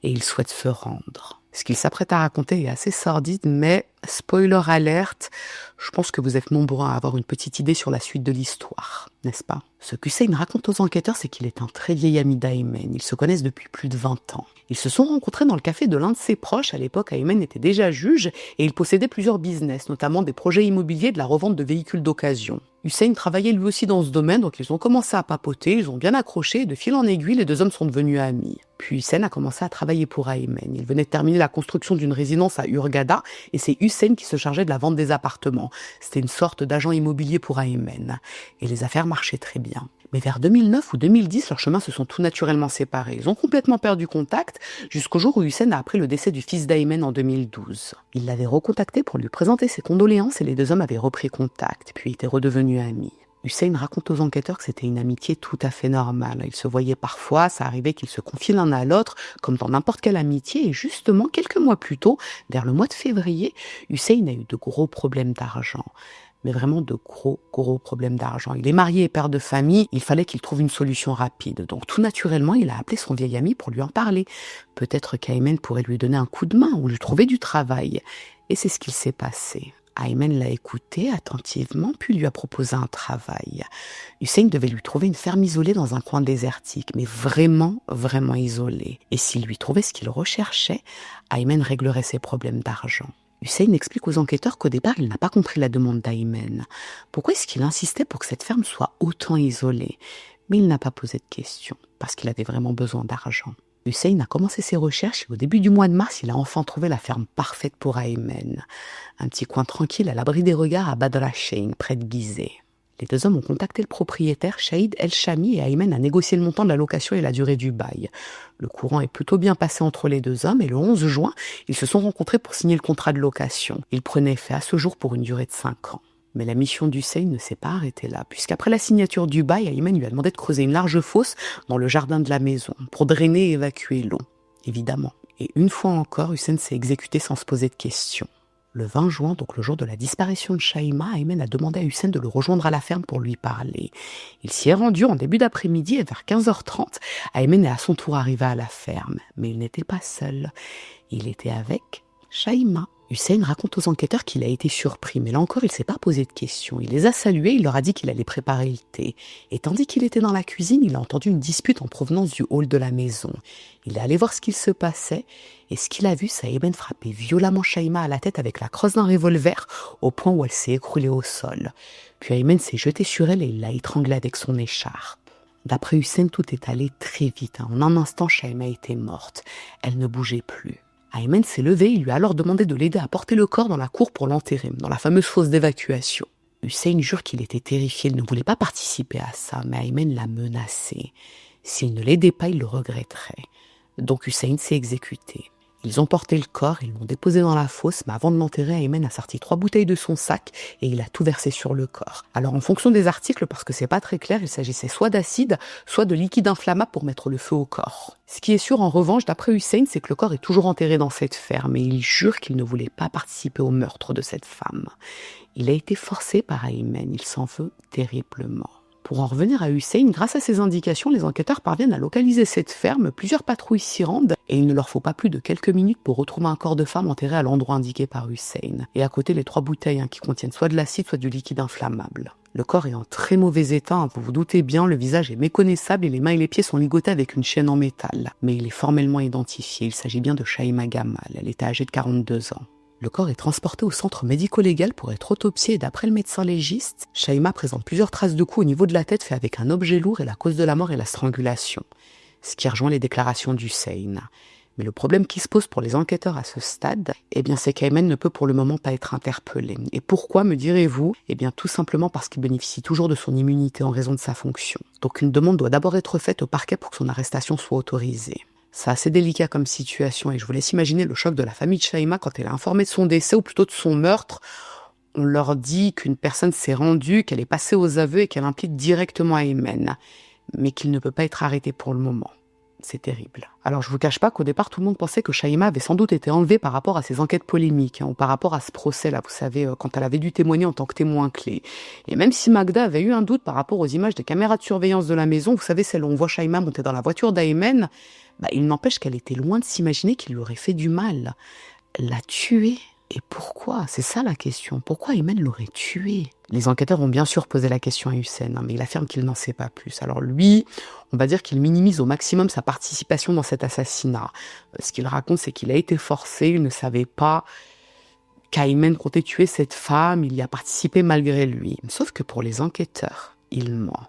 et il souhaite se rendre. Ce qu'il s'apprête à raconter est assez sordide, mais spoiler alerte, je pense que vous êtes nombreux à avoir une petite idée sur la suite de l'histoire, n'est-ce pas? Ce qu'Hussein raconte aux enquêteurs, c'est qu'il est un très vieil ami d'Aymen. Ils se connaissent depuis plus de 20 ans. Ils se sont rencontrés dans le café de l'un de ses proches. À l'époque, Aymen était déjà juge et il possédait plusieurs business, notamment des projets immobiliers et de la revente de véhicules d'occasion. Hussein travaillait lui aussi dans ce domaine, donc ils ont commencé à papoter, ils ont bien accroché et de fil en aiguille, les deux hommes sont devenus amis. Puis Hussein a commencé à travailler pour Aymen. Il venait de terminer la construction d'une résidence à Hurghada et c'est Hussein qui se chargeait de la vente des appartements. C'était une sorte d'agent immobilier pour Aymen. Et les affaires marchaient très bien. Mais vers 2009 ou 2010, leurs chemins se sont tout naturellement séparés. Ils ont complètement perdu contact jusqu'au jour où Hussein a appris le décès du fils d'Aymen en 2012. Il l'avait recontacté pour lui présenter ses condoléances et les deux hommes avaient repris contact, puis étaient redevenus amis. Hussein raconte aux enquêteurs que c'était une amitié tout à fait normale. Ils se voyaient parfois, ça arrivait qu'ils se confient l'un à l'autre, comme dans n'importe quelle amitié. Et justement, quelques mois plus tôt, vers le mois de février, Hussein a eu de gros problèmes d'argent. Mais vraiment de gros problèmes d'argent. Il est marié et père de famille, il fallait qu'il trouve une solution rapide. Donc tout naturellement, il a appelé son vieil ami pour lui en parler. Peut-être qu'Aymen pourrait lui donner un coup de main ou lui trouver du travail. Et c'est ce qu'il s'est passé. Aymen l'a écouté attentivement, puis lui a proposé un travail. Hussein devait lui trouver une ferme isolée dans un coin désertique, mais vraiment isolée. Et s'il lui trouvait ce qu'il recherchait, Aymen réglerait ses problèmes d'argent. Hussein explique aux enquêteurs qu'au départ, il n'a pas compris la demande d'Aymen. Pourquoi est-ce qu'il insistait pour que cette ferme soit autant isolée? Mais il n'a pas posé de questions, parce qu'il avait vraiment besoin d'argent. Hussein a commencé ses recherches et au début du mois de mars, il a enfin trouvé la ferme parfaite pour Aymen. Un petit coin tranquille à l'abri des regards à Badr Shein, près de Gizeh. Les deux hommes ont contacté le propriétaire, Shahid El-Shami, et Aymen a négocié le montant de la location et la durée du bail. Le courant est plutôt bien passé entre les deux hommes et le 11 juin, ils se sont rencontrés pour signer le contrat de location. Ils prenaient effet à ce jour pour une durée de 5 ans. Mais la mission d'Hussein ne s'est pas arrêtée là, puisqu'après la signature du bail, Aymen lui a demandé de creuser une large fosse dans le jardin de la maison pour drainer et évacuer l'eau, évidemment. Et une fois encore, Hussein s'est exécuté sans se poser de questions. Le 20 juin, donc le jour de la disparition de Shaima, Aymen a demandé à Hussein de le rejoindre à la ferme pour lui parler. Il s'y est rendu en début d'après-midi et vers 15h30, Aymen est à son tour arrivé à la ferme. Mais il n'était pas seul. Il était avec Shaima. Hussein raconte aux enquêteurs qu'il a été surpris, mais là encore, il ne s'est pas posé de questions. Il les a salués, il leur a dit qu'il allait préparer le thé. Et tandis qu'il était dans la cuisine, il a entendu une dispute en provenance du hall de la maison. Il est allé voir ce qu'il se passait, et ce qu'il a vu, c'est Aymen frapper violemment Shaima à la tête avec la crosse d'un revolver, au point où elle s'est écroulée au sol. Puis Aymen s'est jeté sur elle et il l'a étranglée avec son écharpe. D'après Hussein, tout est allé très vite. En un instant, Shaima était morte. Elle ne bougeait plus. Aymen s'est levé, il lui a alors demandé de l'aider à porter le corps dans la cour pour l'enterrer, dans la fameuse fosse d'évacuation. Hussein jure qu'il était terrifié, il ne voulait pas participer à ça, mais Aymen l'a menacé. S'il ne l'aidait pas, il le regretterait. Donc Hussein s'est exécuté. Ils ont porté le corps, ils l'ont déposé dans la fosse, mais avant de l'enterrer, Aymen a sorti 3 bouteilles de son sac et il a tout versé sur le corps. Alors en fonction des articles, parce que c'est pas très clair, il s'agissait soit d'acide, soit de liquide inflammable pour mettre le feu au corps. Ce qui est sûr en revanche, d'après Hussein, c'est que le corps est toujours enterré dans cette ferme et il jure qu'il ne voulait pas participer au meurtre de cette femme. Il a été forcé par Aymen, il s'en veut terriblement. Pour en revenir à Hussein, grâce à ces indications, les enquêteurs parviennent à localiser cette ferme, plusieurs patrouilles s'y rendent, et il ne leur faut pas plus de quelques minutes pour retrouver un corps de femme enterré à l'endroit indiqué par Hussein. Et à côté, les 3 bouteilles qui contiennent soit de l'acide, soit du liquide inflammable. Le corps est en très mauvais état, vous vous doutez bien, le visage est méconnaissable et les mains et les pieds sont ligotés avec une chaîne en métal. Mais il est formellement identifié, il s'agit bien de Shaima Gamal, elle était âgée de 42 ans. Le corps est transporté au centre médico-légal pour être autopsié et d'après le médecin légiste, Shaima présente plusieurs traces de coups au niveau de la tête fait avec un objet lourd et la cause de la mort est la strangulation. Ce qui rejoint les déclarations d'Hussein. Mais le problème qui se pose pour les enquêteurs à ce stade, c'est qu'Aymen ne peut pour le moment pas être interpellé. Et pourquoi, me direz-vous ? Tout simplement parce qu'il bénéficie toujours de son immunité en raison de sa fonction. Donc une demande doit d'abord être faite au parquet pour que son arrestation soit autorisée. C'est assez délicat comme situation et je vous laisse imaginer le choc de la famille de Shaima quand elle est informée de son décès ou plutôt de son meurtre. On leur dit qu'une personne s'est rendue, qu'elle est passée aux aveux et qu'elle implique directement Aymen, mais qu'il ne peut pas être arrêté pour le moment. C'est terrible. Alors je vous cache pas qu'au départ tout le monde pensait que Shaima avait sans doute été enlevée par rapport à ces enquêtes polémiques, ou par rapport à ce procès-là, vous savez, quand elle avait dû témoigner en tant que témoin clé. Et même si Magda avait eu un doute par rapport aux images des caméras de surveillance de la maison, vous savez, celles où on voit Shaima monter dans la voiture d'Aymen, il n'empêche qu'elle était loin de s'imaginer qu'il lui aurait fait du mal. La tuer ? Et pourquoi ? C'est ça la question. Pourquoi Aymen l'aurait tué ? Les enquêteurs ont bien sûr posé la question à Hussein, mais il affirme qu'il n'en sait pas plus. Alors lui, on va dire qu'il minimise au maximum sa participation dans cet assassinat. Ce qu'il raconte, c'est qu'il a été forcé, il ne savait pas qu'Aymen comptait tuer cette femme, il y a participé malgré lui. Sauf que pour les enquêteurs, il ment.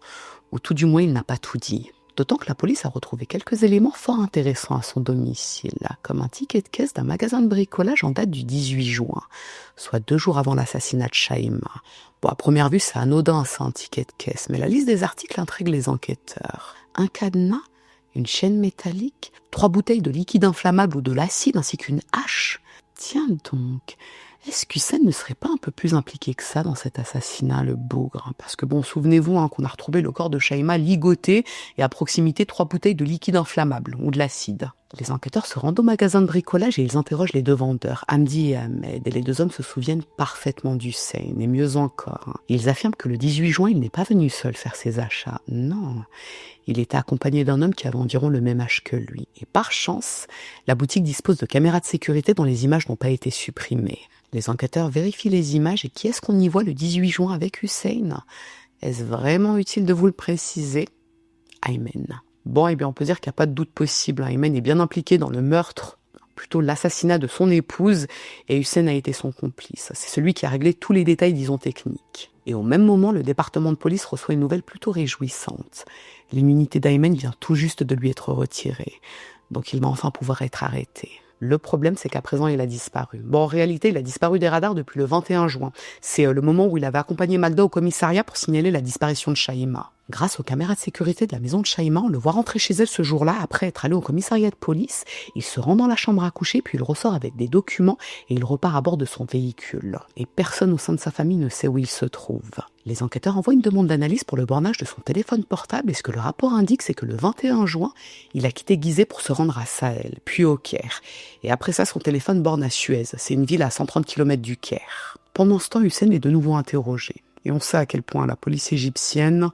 Ou tout du moins, il n'a pas tout dit. D'autant que la police a retrouvé quelques éléments fort intéressants à son domicile, comme un ticket de caisse d'un magasin de bricolage en date du 18 juin, soit 2 jours avant l'assassinat de Shaima. Bon, à première vue, c'est anodin, ça, un ticket de caisse, mais la liste des articles intrigue les enquêteurs. Un cadenas, une chaîne métallique, 3 bouteilles de liquide inflammable ou de l'acide, ainsi qu'une hache. Tiens donc, est-ce qu'Hussein ne serait pas un peu plus impliqué que ça dans cet assassinat, le bougre ? Parce que bon, souvenez-vous qu'on a retrouvé le corps de Shaima ligoté et à proximité 3 bouteilles de liquide inflammable ou de l'acide. Les enquêteurs se rendent au magasin de bricolage et ils interrogent les 2 vendeurs, Hamdi et Ahmed, et les 2 hommes se souviennent parfaitement d'Hussein, et mieux encore. Ils affirment que le 18 juin, il n'est pas venu seul faire ses achats. Non, il était accompagné d'un homme qui avait environ le même âge que lui. Et par chance, la boutique dispose de caméras de sécurité dont les images n'ont pas été supprimées. Les enquêteurs vérifient les images et qui est-ce qu'on y voit le 18 juin avec Hussein ? Est-ce vraiment utile de vous le préciser ? Aymen. Bon, on peut dire qu'il n'y a pas de doute possible. Aymen est bien impliqué dans le meurtre, plutôt l'assassinat de son épouse, et Hussein a été son complice. C'est celui qui a réglé tous les détails, disons, techniques. Et au même moment, le département de police reçoit une nouvelle plutôt réjouissante. L'immunité d'Aymen vient tout juste de lui être retirée. Donc il va enfin pouvoir être arrêté. Le problème, c'est qu'à présent, il a disparu. Bon, en réalité, il a disparu des radars depuis le 21 juin. C'est le moment où il avait accompagné Magda au commissariat pour signaler la disparition de Shaima. Grâce aux caméras de sécurité de la maison de Shaima, on le voit rentrer chez elle ce jour-là après être allé au commissariat de police. Il se rend dans la chambre à coucher, puis il ressort avec des documents et il repart à bord de son véhicule. Et personne au sein de sa famille ne sait où il se trouve. Les enquêteurs envoient une demande d'analyse pour le bornage de son téléphone portable et ce que le rapport indique, c'est que le 21 juin, il a quitté Gizeh pour se rendre à Sahel, puis au Caire. Et après ça, son téléphone borne à Suez. C'est une ville à 130 km du Caire. Pendant ce temps, Hussein est de nouveau interrogé. Et on sait à quel point la police égyptienne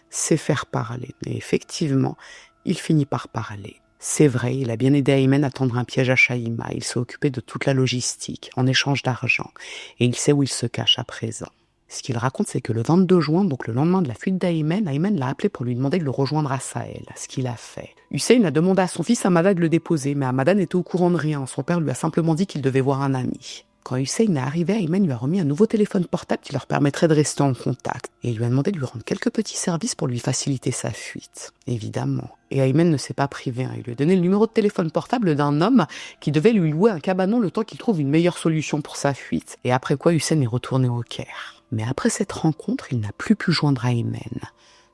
sait faire parler. Et effectivement, il finit par parler. C'est vrai, il a bien aidé Aymen à tendre un piège à Shaima. Il s'est occupé de toute la logistique, en échange d'argent. Et il sait où il se cache à présent. Ce qu'il raconte, c'est que le 22 juin, donc le lendemain de la fuite d'Aymen, Aymen l'a appelé pour lui demander de le rejoindre à Sahel, ce qu'il a fait. Hussein a demandé à son fils Hamada de le déposer, mais Hamada n'était au courant de rien. Son père lui a simplement dit qu'il devait voir un ami. Quand Hussein est arrivé, Aymen lui a remis un nouveau téléphone portable qui leur permettrait de rester en contact. Et il lui a demandé de lui rendre quelques petits services pour lui faciliter sa fuite. Évidemment. Et Aymen ne s'est pas privé. Il lui a donné le numéro de téléphone portable d'un homme qui devait lui louer un cabanon le temps qu'il trouve une meilleure solution pour sa fuite. Et après quoi, Hussein est retourné au Caire. Mais après cette rencontre, il n'a plus pu joindre Aymen.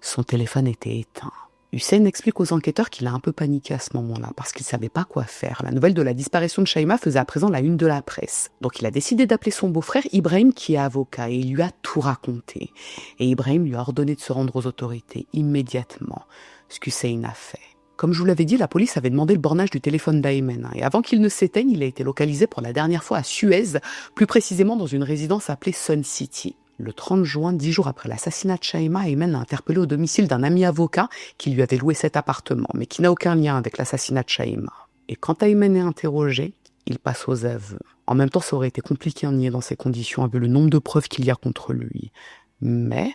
Son téléphone était éteint. Hussein explique aux enquêteurs qu'il a un peu paniqué à ce moment-là, parce qu'il ne savait pas quoi faire. La nouvelle de la disparition de Shaima faisait à présent la une de la presse. Donc il a décidé d'appeler son beau-frère Ibrahim, qui est avocat, et il lui a tout raconté. Et Ibrahim lui a ordonné de se rendre aux autorités immédiatement, ce qu'Hussein a fait. Comme je vous l'avais dit, la police avait demandé le bornage du téléphone d'Aymen. Et avant qu'il ne s'éteigne, il a été localisé pour la dernière fois à Suez, plus précisément dans une résidence appelée Sun City. Le 30 juin, 10 jours après l'assassinat de Shaima, Aymen l'a interpellé au domicile d'un ami avocat qui lui avait loué cet appartement, mais qui n'a aucun lien avec l'assassinat de Shaima. Et quand Aymen est interrogé, il passe aux aveux. En même temps, ça aurait été compliqué de nier dans ces conditions, vu le nombre de preuves qu'il y a contre lui. Mais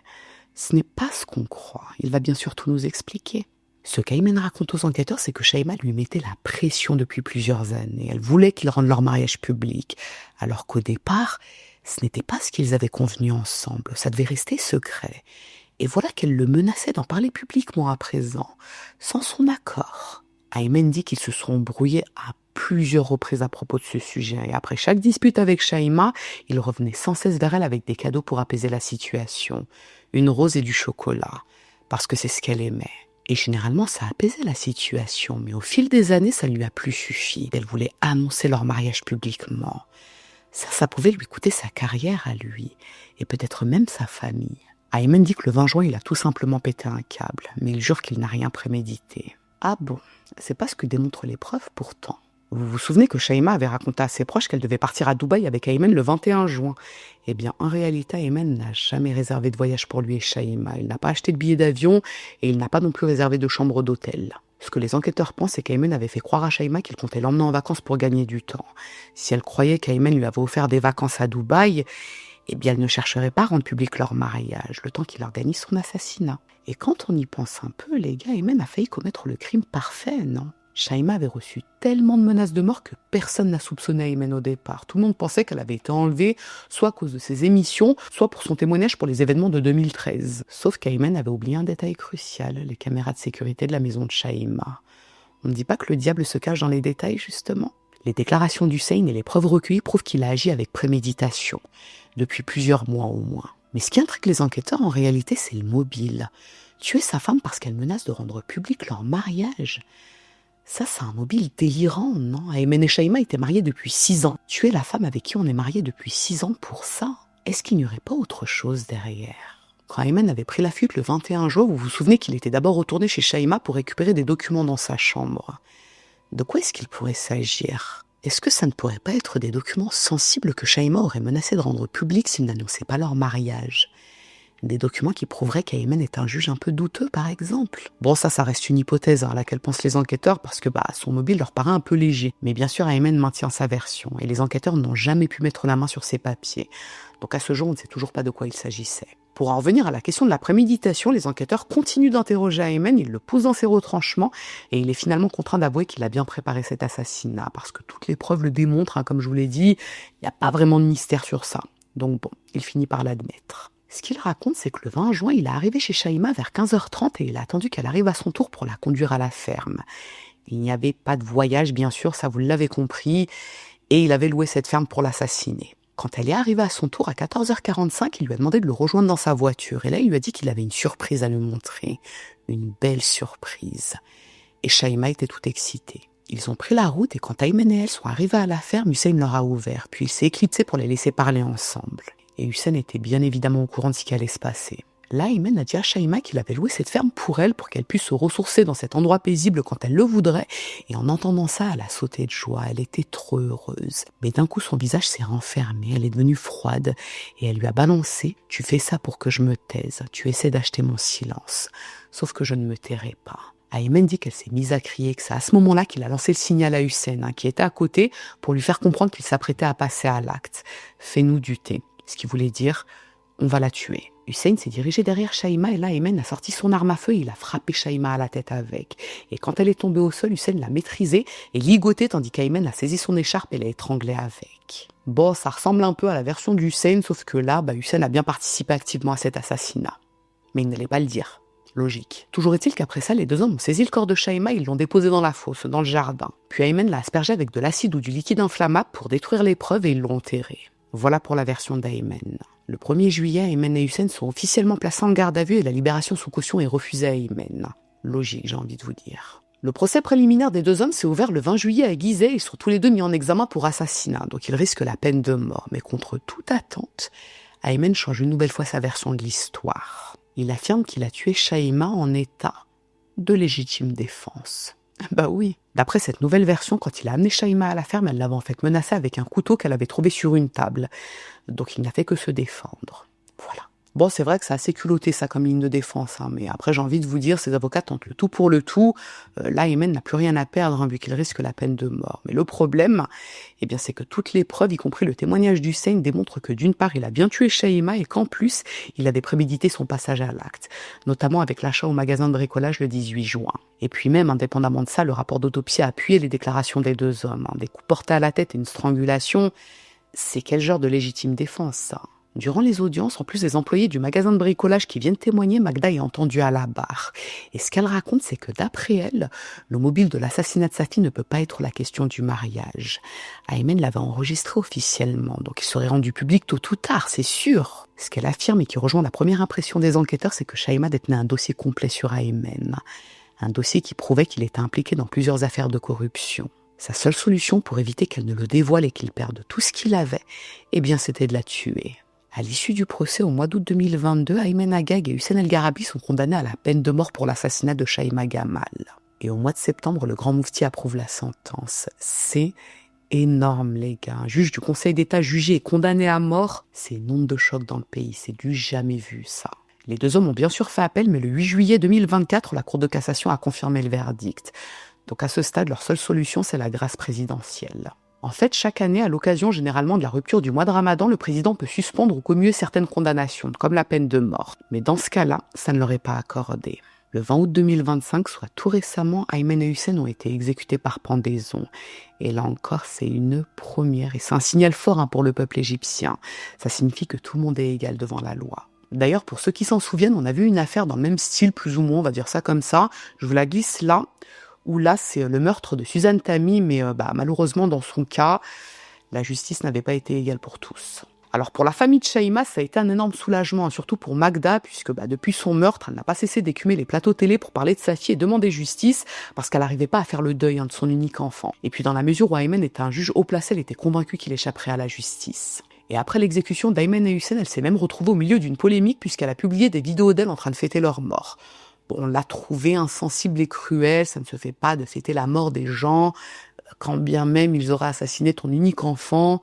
ce n'est pas ce qu'on croit. Il va bien sûr tout nous expliquer. Ce qu'Aymen raconte aux enquêteurs, c'est que Shaima lui mettait la pression depuis plusieurs années. Elle voulait qu'ils rendent leur mariage public, alors qu'au départ, ce n'était pas ce qu'ils avaient convenu ensemble, ça devait rester secret. Et voilà qu'elle le menaçait d'en parler publiquement à présent, sans son accord. Aymen dit qu'ils se sont brouillés à plusieurs reprises à propos de ce sujet, et après chaque dispute avec Shaima, il revenait sans cesse vers elle avec des cadeaux pour apaiser la situation. Une rose et du chocolat, parce que c'est ce qu'elle aimait. Et généralement, ça apaisait la situation, mais au fil des années, ça lui a plus suffi. Elle voulait annoncer leur mariage publiquement. Ça pouvait lui coûter sa carrière à lui, et peut-être même sa famille. Aymen dit que le 20 juin, il a tout simplement pété un câble, mais il jure qu'il n'a rien prémédité. Ah bon, c'est pas ce que démontrent les preuves pourtant. Vous vous souvenez que Shaima avait raconté à ses proches qu'elle devait partir à Dubaï avec Aymen le 21 juin. Eh bien, en réalité, Aymen n'a jamais réservé de voyage pour lui et Shaima. Il n'a pas acheté de billet d'avion et il n'a pas non plus réservé de chambre d'hôtel. Ce que les enquêteurs pensent, c'est qu'Aymen avait fait croire à Shaima qu'il comptait l'emmener en vacances pour gagner du temps. Si elle croyait qu'Aymen lui avait offert des vacances à Dubaï, eh bien, elle ne chercherait pas à rendre public leur mariage, le temps qu'il organise son assassinat. Et quand on y pense un peu, les gars, Aymen a failli commettre le crime parfait, non ? Shaima avait reçu tellement de menaces de mort que personne n'a soupçonné Aymen au départ. Tout le monde pensait qu'elle avait été enlevée, soit à cause de ses émissions, soit pour son témoignage pour les événements de 2013. Sauf qu'Aymen avait oublié un détail crucial, les caméras de sécurité de la maison de Shaima. On ne dit pas que le diable se cache dans les détails, justement. Les déclarations d'Hussein et les preuves recueillies prouvent qu'il a agi avec préméditation, depuis plusieurs mois au moins. Mais ce qui intrigue les enquêteurs, en réalité, c'est le mobile. Tuer sa femme parce qu'elle menace de rendre public leur mariage. Ça, c'est un mobile délirant, non ? Aymen et Shaima étaient mariés depuis 6 ans. Tuer la femme avec qui on est marié depuis 6 ans pour ça ? Est-ce qu'il n'y aurait pas autre chose derrière ? Quand Aymen avait pris la fuite le 21 juin, vous vous souvenez qu'il était d'abord retourné chez Shaima pour récupérer des documents dans sa chambre. De quoi est-ce qu'il pourrait s'agir ? Est-ce que ça ne pourrait pas être des documents sensibles que Shaima aurait menacé de rendre publics s'ils n'annonçaient pas leur mariage ? Des documents qui prouveraient qu'Aymen est un juge un peu douteux, par exemple. Bon, ça reste une hypothèse à laquelle pensent les enquêteurs parce que son mobile leur paraît un peu léger. Mais bien sûr, Aymen maintient sa version et les enquêteurs n'ont jamais pu mettre la main sur ses papiers. Donc à ce jour, on ne sait toujours pas de quoi il s'agissait. Pour en revenir à la question de la préméditation, les enquêteurs continuent d'interroger Aymen, ils le poussent dans ses retranchements et il est finalement contraint d'avouer qu'il a bien préparé cet assassinat parce que toutes les preuves le démontrent, comme je vous l'ai dit, il n'y a pas vraiment de mystère sur ça. Donc bon, il finit par l'admettre. Ce qu'il raconte, c'est que le 20 juin, il est arrivé chez Shaima vers 15h30 et il a attendu qu'elle arrive à son tour pour la conduire à la ferme. Il n'y avait pas de voyage, bien sûr, ça vous l'avez compris, et il avait loué cette ferme pour l'assassiner. Quand elle est arrivée à son tour à 14h45, il lui a demandé de le rejoindre dans sa voiture. Et là, il lui a dit qu'il avait une surprise à lui montrer. Une belle surprise. Et Shaima était tout excitée. Ils ont pris la route et quand Aymen et elle sont arrivés à la ferme, Hussein leur a ouvert. Puis il s'est éclipsé pour les laisser parler ensemble. Et Hussein était bien évidemment au courant de ce qui allait se passer. Là, Aymen a dit à Shaima qu'il avait loué cette ferme pour elle, pour qu'elle puisse se ressourcer dans cet endroit paisible quand elle le voudrait. Et en entendant ça, elle a sauté de joie, elle était trop heureuse. Mais d'un coup, son visage s'est renfermé, elle est devenue froide. Et elle lui a balancé « Tu fais ça pour que je me taise, tu essaies d'acheter mon silence. Sauf que je ne me tairai pas. » Aymen dit qu'elle s'est mise à crier, que c'est à ce moment-là qu'il a lancé le signal à Hussein, qui était à côté, pour lui faire comprendre qu'il s'apprêtait à passer à l'acte. « Fais-nous du thé », ce qui voulait dire « On va la tuer ». Hussein s'est dirigé derrière Shaima et là, Aymen a sorti son arme à feu et il a frappé Shaima à la tête avec. Et quand elle est tombée au sol, Hussein l'a maîtrisée et ligotée tandis qu'Aymen a saisi son écharpe et l'a étranglée avec. Bon, ça ressemble un peu à la version d'Hussein, sauf que là, Hussein a bien participé activement à cet assassinat. Mais il n'allait pas le dire. Logique. Toujours est-il qu'après ça, les deux hommes ont saisi le corps de Shaima et ils l'ont déposé dans la fosse, dans le jardin. Puis Aymen l'a aspergé avec de l'acide ou du liquide inflammable pour détruire les preuves et ils l'ont enterré. Voilà pour la version d'Aymen. Le 1er juillet, Aymen et Hussein sont officiellement placés en garde à vue et la libération sous caution est refusée à Aymen. Logique, j'ai envie de vous dire. Le procès préliminaire des deux hommes s'est ouvert le 20 juillet à Gizeh et ils sont tous les deux mis en examen pour assassinat, donc ils risquent la peine de mort. Mais contre toute attente, Aymen change une nouvelle fois sa version de l'histoire. Il affirme qu'il a tué Shaima en état de légitime défense. Bah oui. D'après cette nouvelle version, quand il a amené Shaima à la ferme, elle l'avait en fait menacée avec un couteau qu'elle avait trouvé sur une table. Donc il n'a fait que se défendre. Voilà. Bon, c'est vrai que c'est assez culotté ça comme ligne de défense, mais après j'ai envie de vous dire, ces avocats tentent le tout pour le tout. Là, Aymen n'a plus rien à perdre vu qu'il risque la peine de mort. Mais le problème, c'est que toutes les preuves, y compris le témoignage d'Hussein, démontrent que d'une part, il a bien tué Shaima et qu'en plus, il avait prémédité son passage à l'acte, notamment avec l'achat au magasin de bricolage le 18 juin. Et puis même, indépendamment de ça, le rapport d'autopsie a appuyé les déclarations des deux hommes. Des coups portés à la tête et une strangulation, c'est quel genre de légitime défense ça ? Durant les audiences, en plus des employés du magasin de bricolage qui viennent témoigner, Magda est entendue à la barre. Et ce qu'elle raconte, c'est que d'après elle, le mobile de l'assassinat de sa fille ne peut pas être la question du mariage. Aymen l'avait enregistré officiellement, donc il serait rendu public tôt ou tard, c'est sûr. Ce qu'elle affirme et qui rejoint la première impression des enquêteurs, c'est que Shaima détenait un dossier complet sur Aymen. Un dossier qui prouvait qu'il était impliqué dans plusieurs affaires de corruption. Sa seule solution pour éviter qu'elle ne le dévoile et qu'il perde tout ce qu'il avait, c'était de la tuer. À l'issue du procès au mois d'août 2022, Aymen Agag et Hussein El Garabi sont condamnés à la peine de mort pour l'assassinat de Shaima Gamal. Et au mois de septembre, le grand moufti approuve la sentence. C'est énorme, les gars. Un juge du Conseil d'État jugé et condamné à mort, c'est une onde de choc dans le pays. C'est du jamais vu, ça. Les deux hommes ont bien sûr fait appel, mais le 8 juillet 2024, la Cour de cassation a confirmé le verdict. Donc à ce stade, leur seule solution, c'est la grâce présidentielle. En fait, chaque année, à l'occasion généralement de la rupture du mois de Ramadan, le président peut suspendre ou commuer certaines condamnations, comme la peine de mort. Mais dans ce cas-là, ça ne leur est pas accordé. Le 20 août 2025, soit tout récemment, Aymen et Hussein ont été exécutés par pendaison. Et là encore, c'est une première. Et c'est un signal fort pour le peuple égyptien. Ça signifie que tout le monde est égal devant la loi. D'ailleurs, pour ceux qui s'en souviennent, on a vu une affaire dans le même style, plus ou moins, on va dire ça comme ça. Je vous la glisse là. Où là, c'est le meurtre de Suzanne Tami, mais malheureusement, dans son cas, la justice n'avait pas été égale pour tous. Alors pour la famille de Shaima, ça a été un énorme soulagement, surtout pour Magda, puisque depuis son meurtre, elle n'a pas cessé d'écumer les plateaux télé pour parler de sa fille et demander justice, parce qu'elle n'arrivait pas à faire le deuil de son unique enfant. Et puis dans la mesure où Aymen était un juge haut placé, elle était convaincue qu'il échapperait à la justice. Et après l'exécution d'Aymen et Hussein, elle s'est même retrouvée au milieu d'une polémique, puisqu'elle a publié des vidéos d'elle en train de fêter leur mort. On l'a trouvée insensible et cruelle, ça ne se fait pas de fêter la mort des gens, quand bien même ils auraient assassiné ton unique enfant.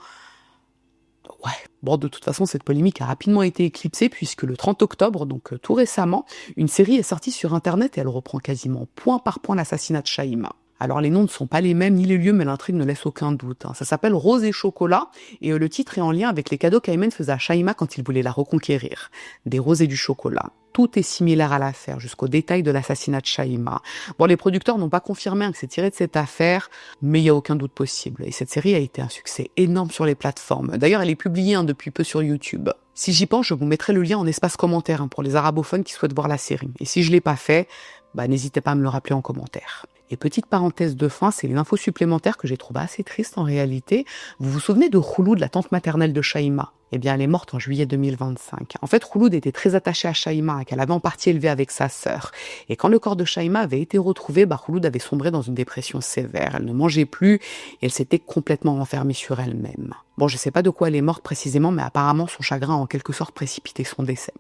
Ouais. Bon, de toute façon, cette polémique a rapidement été éclipsée puisque le 30 octobre, donc tout récemment, une série est sortie sur Internet et elle reprend quasiment point par point l'assassinat de Shaima. Alors les noms ne sont pas les mêmes ni les lieux, mais l'intrigue ne laisse aucun doute. Ça s'appelle Rose et chocolat et le titre est en lien avec les cadeaux qu'Aymen faisait à Shaima quand il voulait la reconquérir. Des roses et du chocolat. Tout est similaire à l'affaire, jusqu'au détail de l'assassinat de Shaima. Bon, les producteurs n'ont pas confirmé que c'est tiré de cette affaire, mais il n'y a aucun doute possible. Et cette série a été un succès énorme sur les plateformes. D'ailleurs, elle est publiée depuis peu sur YouTube. Si j'y pense, je vous mettrai le lien en espace commentaire pour les arabophones qui souhaitent voir la série. Et si je ne l'ai pas fait, n'hésitez pas à me le rappeler en commentaire. Et petite parenthèse de fin, c'est une info supplémentaire que j'ai trouvée assez triste en réalité. Vous vous souvenez de Khouloud, la tante maternelle de Shaima? Eh bien, elle est morte en juillet 2025. En fait, Khouloud était très attachée à Shaima, qu'elle avait en partie élevée avec sa sœur. Et quand le corps de Shaima avait été retrouvé, Khouloud avait sombré dans une dépression sévère. Elle ne mangeait plus et elle s'était complètement renfermée sur elle-même. Bon, je ne sais pas de quoi elle est morte précisément, mais apparemment son chagrin a en quelque sorte précipité son décès.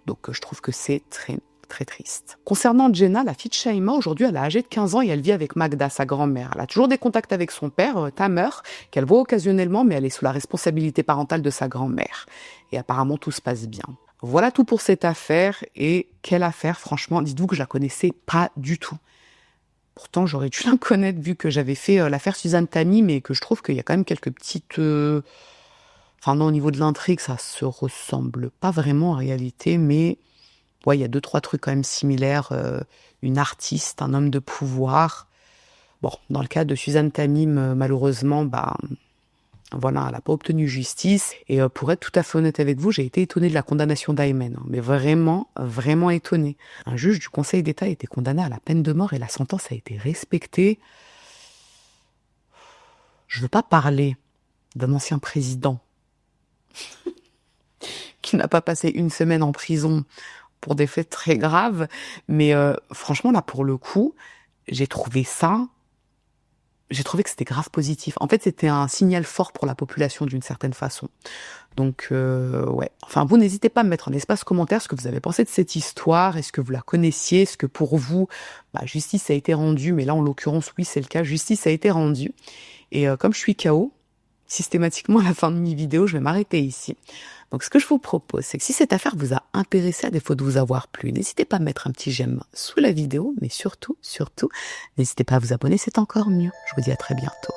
Donc, je trouve que c'est très triste. Concernant Jenna, la fille de Shaima, aujourd'hui, elle est âgée de 15 ans et elle vit avec Magda, sa grand-mère. Elle a toujours des contacts avec son père, Tamer, qu'elle voit occasionnellement, mais elle est sous la responsabilité parentale de sa grand-mère. Et apparemment, tout se passe bien. Voilà tout pour cette affaire. Et quelle affaire, franchement, dites-vous que je la connaissais pas du tout. Pourtant, j'aurais dû la connaître vu que j'avais fait l'affaire Suzanne Tami, mais que je trouve qu'il y a quand même quelques petites... Enfin non, au niveau de l'intrigue, ça se ressemble pas vraiment en réalité, mais... Ouais, il y a 2-3 trucs quand même similaires. Une artiste, un homme de pouvoir. Bon, dans le cas de Suzanne Tamim, malheureusement, voilà, elle n'a pas obtenu justice. Et pour être tout à fait honnête avec vous, j'ai été étonnée de la condamnation d'Aymen. Mais vraiment, vraiment étonnée. Un juge du Conseil d'État a été condamné à la peine de mort et la sentence a été respectée. Je ne veux pas parler d'un ancien président qui n'a pas passé une semaine en prison pour des faits très graves, mais franchement, là, pour le coup, j'ai trouvé que c'était grave positif. En fait, c'était un signal fort pour la population d'une certaine façon. Donc, ouais. Enfin, vous n'hésitez pas à me mettre en espace commentaire ce que vous avez pensé de cette histoire. Est-ce que vous la connaissiez? Est-ce que pour vous, justice a été rendue? Mais là, en l'occurrence, oui, c'est le cas. Justice a été rendue. Et comme je suis KO, systématiquement, à la fin de mes vidéos, je vais m'arrêter ici. Donc, ce que je vous propose, c'est que si cette affaire vous a intéressé à défaut de vous avoir plu, n'hésitez pas à mettre un petit j'aime sous la vidéo, mais surtout, n'hésitez pas à vous abonner, c'est encore mieux. Je vous dis à très bientôt.